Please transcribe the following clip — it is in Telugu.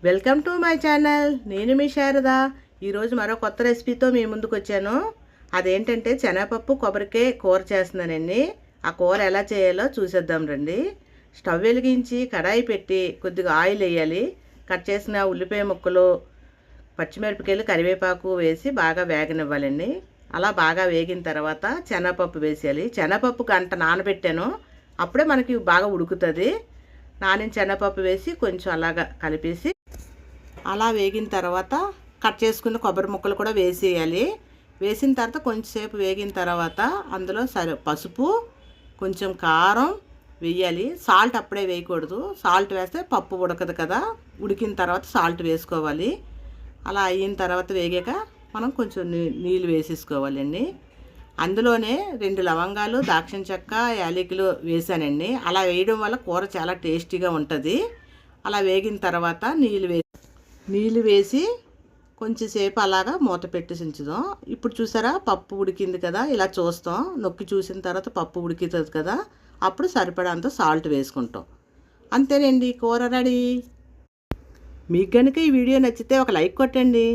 Welcome to my channel. నేను మీ శారద. ఈరోజు మరో కొత్త రెసిపీతో మీ ముందుకు వచ్చాను. అదేంటంటే శనగపప్పు కొబ్బరికాయ కూర చేస్తున్నానండి. ఆ కూర ఎలా చేయాలో చూసేద్దాం రండి. స్టవ్ వెలిగించి కడాయి పెట్టి కొద్దిగా ఆయిల్ వేయాలి. కట్ చేసిన ఉల్లిపాయ ముక్కలు, పచ్చిమిరపకాయలు, కరివేపాకు వేసి బాగా వేగనివ్వాలండి. అలా బాగా వేగిన తర్వాత శనగపప్పు వేసేయాలి. శనగపప్పు గంట నానబెట్టాను, అప్పుడే మనకి బాగా ఉడుకుతుంది. నానిన శనగపప్పు వేసి కొంచెం అలాగా కలిపేసి అలా వేగిన తర్వాత కట్ చేసుకున్న కొబ్బరి ముక్కలు కూడా వేసేయాలి. వేసిన తర్వాత కొంచెంసేపు వేగిన తర్వాత అందులో పసుపు, కొంచెం కారం వేయాలి. సాల్ట్ అప్పుడే వేయకూడదు. సాల్ట్ వేస్తే పప్పు ఉడకదు కదా. ఉడికిన తర్వాత సాల్ట్ వేసుకోవాలి. అలా అయిన తర్వాత వేగాక మనం కొంచెం నీళ్ళు వేసేసుకోవాలండి. అందులోనే 2 లవంగాలు, దాక్షిణ చెక్క, యాలకులు వేసానండి. అలా వేయడం వల్ల కూర చాలా టేస్టీగా ఉంటుంది. అలా వేగిన తర్వాత నీళ్ళు వేసి కొంచెంసేపు అలాగా మూత పెట్టి ఉంచుదాం. ఇప్పుడు చూసారా పప్పు ఉడికింది కదా, ఇలా చూస్తాం. నొక్కి చూసిన తర్వాత పప్పు ఉడికితుంది కదా, అప్పుడు సరిపడంత సాల్ట్ వేసుకుంటాం. అంతేనండి, కూర రెడీ. మీకు కనుక ఈ వీడియో నచ్చితే ఒక లైక్ కొట్టండి.